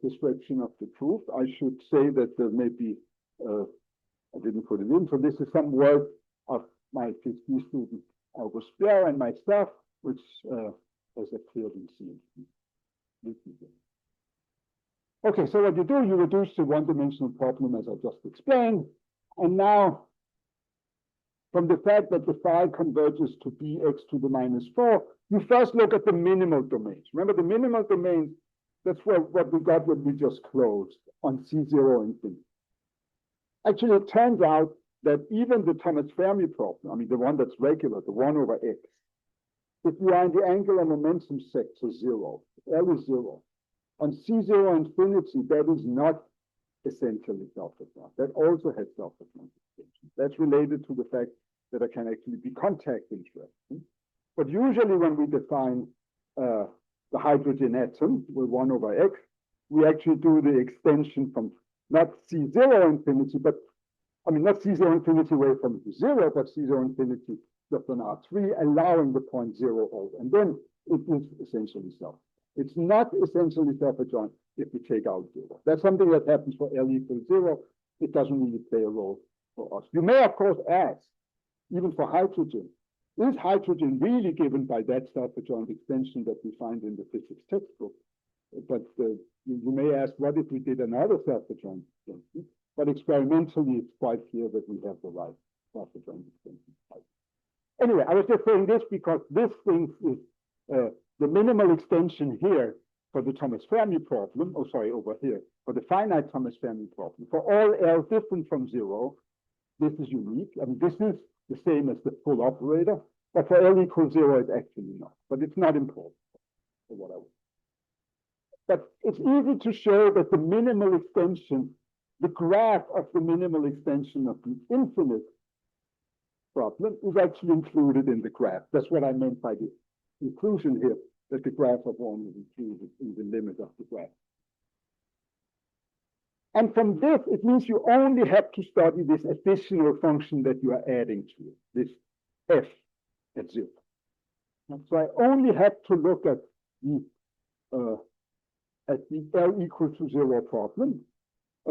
[SPEAKER 1] description of the proof. I should say that there may be, I didn't put it in, so this is some work of my PhD student, August Bjerre, and myself, which has appeared in CMC. Okay, so what you do, you reduce the one-dimensional problem as I just explained, and now from the fact that the phi converges to bx to the -4, you first look at the minimal domains. Remember, the minimal domains, that's what we got when we just closed on C0 infinity. Actually, it turns out that even the Thomas Fermi problem, I mean, the one that's regular, the 1 over x, if you are in the angular momentum sector 0, L is 0, on C0 infinity, that is not essentially self-adjoint. That also has self-adjoint extension. That's related to the fact that there can actually be contact interactions. But usually when we define the hydrogen atom with 1 over x, we actually do the extension from not C0 infinity, but I mean, not C0 infinity away from 0, but C0 infinity just on R3, allowing the point 0 over. And then it is essentially self. It's not essentially self-adjoint if we take out 0. That's something that happens for L equals 0. It doesn't really play a role for us. You may, of course, ask, even for hydrogen, is hydrogen really given by that self-adjoint extension that we find in the physics textbook? But you may ask, what if we did another self-adjoint extension? But experimentally, it's quite clear that we have the right self-adjoint extension. Anyway, I was just saying this because this thing is the minimal extension here for the Thomas Fermi problem, oh, sorry, over here, for the finite Thomas Fermi problem. For all L different from 0, this is unique. I mean, this is the same as the full operator, but for L equals 0, it's actually not. But it's not important for what I want. But it's easy to show that the minimal extension, the graph of the minimal extension of the infinite problem is actually included in the graph. That's what I meant by the inclusion here, that the graph of 1 is included in the limit of the graph. And from this, it means you only have to study this additional function that you are adding to it, this f at 0. So I only have to look at the L equal to 0 problem.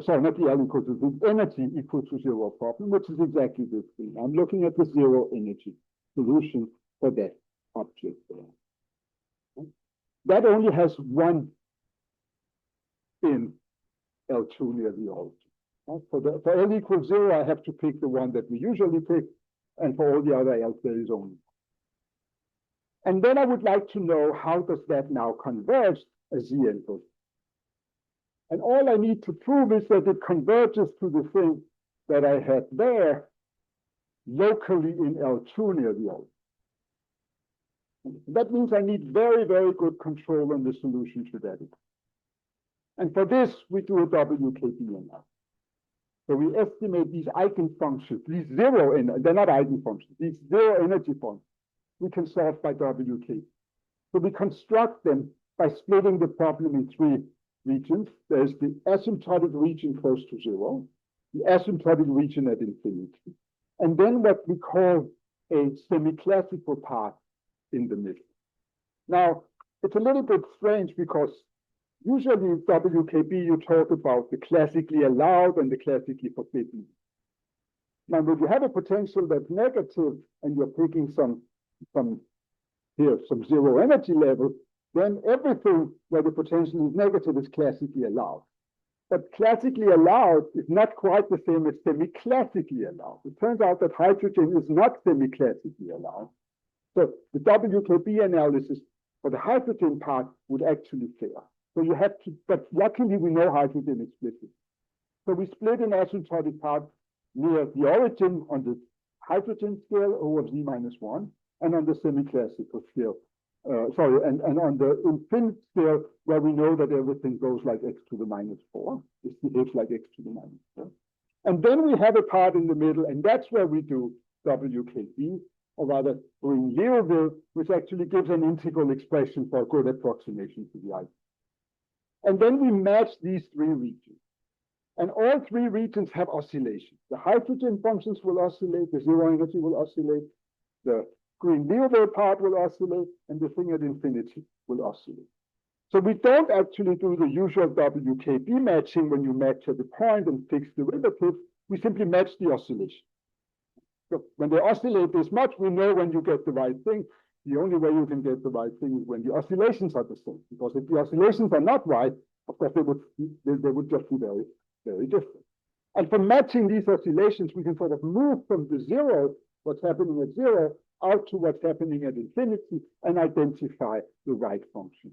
[SPEAKER 1] Sorry, not the L equal to the energy equal to 0 problem, which is exactly this thing. I'm looking at the 0 energy solution for that object there. That only has one in L2 near the origin. For L equals 0, I have to pick the one that we usually pick, and for all the other L's, there is only. And then I would like to know, how does that now converge as Z input? And all I need to prove is that it converges to the thing that I had there locally in L2 near the origin. That means I need very, very good control on the solution to that. And for this, we do a WKB analysis. So we estimate these eigenfunctions, these they're not eigenfunctions, these zero energy functions, we can solve by WK. So we construct them by splitting the problem in three regions. There's the asymptotic region close to zero, the asymptotic region at infinity, and then what we call a semi-classical part in the middle. Now, it's a little bit strange because usually in WKB you talk about the classically allowed and the classically forbidden. Now, when you have a potential that's negative and you're picking some zero energy level, then everything where the potential is negative is classically allowed. But classically allowed is not quite the same as semi-classically allowed. It turns out that hydrogen is not semi-classically allowed. So the WKB analysis for the hydrogen part would actually fail. So you have to, but luckily we know hydrogen is split. So we split an asymptotic part near the origin on the hydrogen scale O of z minus 1, and on the semi-classical scale, and on the infinite scale, where we know that everything goes like x to the minus 4, it behaves like x to the minus 4. And then we have a part in the middle, and that's where we do WKB, or rather Green-Liouville, which actually gives an integral expression for a good approximation to the idea. And then we match these three regions. And all three regions have oscillations. The hydrogen functions will oscillate, the zero energy will oscillate, the Green-Liouville part will oscillate, and the thing at infinity will oscillate. So we don't actually do the usual WKB matching when you match at the point and fix the derivative. We simply match the oscillation. So when they oscillate this much, we know when you get the right thing. The only way you can get the right thing is when the oscillations are the same. Because if the oscillations are not right, of course they would just be very, very different. And for matching these oscillations, we can sort of move from the zero, what's happening at zero, out to what's happening at infinity, and identify the right function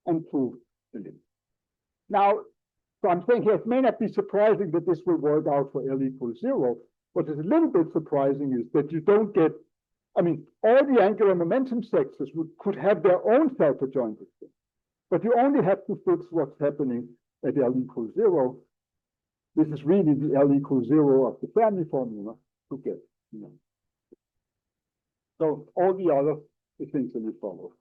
[SPEAKER 1] and prove the limit. Now, so I'm saying here, it may not be surprising that this will work out for L equals 0. What is a little bit surprising is that you don't get, I mean, all the angular momentum sectors could have their own self-adjoint system, but you only have to fix what's happening at L equals 0. This is really the L equals 0 of the Fermi formula to get, you know. So all the others essentially follow.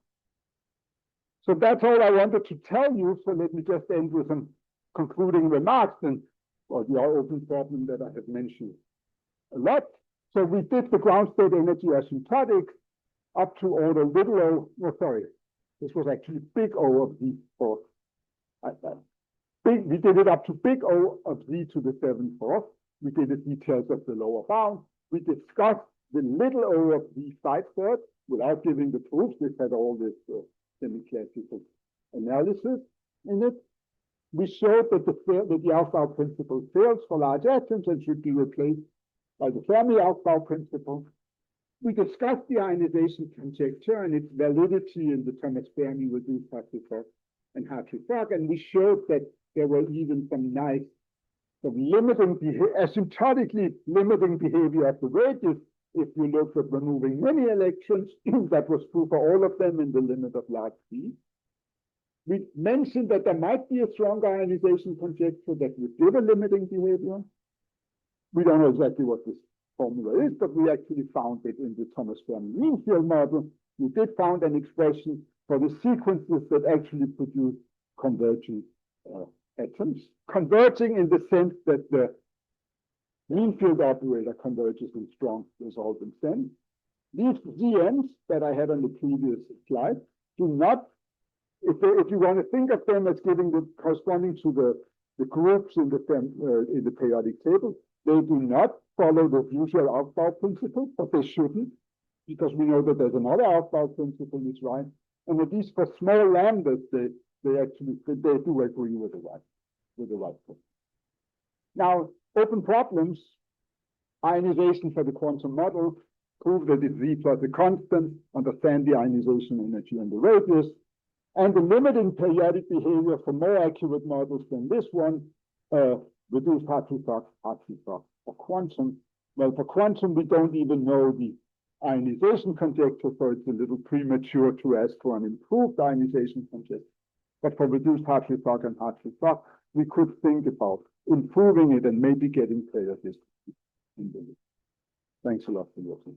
[SPEAKER 1] So that's all I wanted to tell you. So let me just end with some concluding remarks and or the open problem that I have mentioned a lot. So we did the ground state energy asymptotic up to order little o. No, sorry, this was actually big O of z for we did it up to big O of z to the 7/4. We did the details of the lower bound. We discussed the little o of z 5/3 without giving the proofs. This had all this semi-classical analysis in it. We showed that the Aufbau principle fails for large atoms and should be replaced by the Fermi Aufbau principle. We discussed the ionization conjecture and its validity in the Thomas Fermi reduced Hartree-Fock and Hartree-Fock, and we showed that there were even some nice asymptotically limiting behavior of the radius. If you look at removing many electrons, that was true for all of them in the limit of large p. We mentioned that there might be a strong ionization conjecture that would give a limiting behavior. We don't know exactly what this formula is, but we actually found it in the Thomas Fermi mean field model. We did find an expression for the sequences that actually produce converging atoms. Converging in the sense that the mean field operator converges in strong resultant sense. These ZNs that I had on the previous slide do not, if you want to think of them as giving the corresponding to the groups in the periodic table, they do not follow the usual Aufbau principle, but they shouldn't, because we know that there's another Aufbau principle is right. And at least for small lambdas, they do agree with the right point. Now, open problems, ionization for the quantum model, prove that it's Z plus a constant, understand the ionization energy and the radius, and the limiting periodic behavior for more accurate models than this one, reduced Hartree-Fock for quantum. Well, for quantum, we don't even know the ionization conjecture, so it's a little premature to ask for an improved ionization conjecture. But for reduced Hartree-Fock and Hartree-Fock, we could think about improving it and maybe getting player history. Thanks a lot for listening.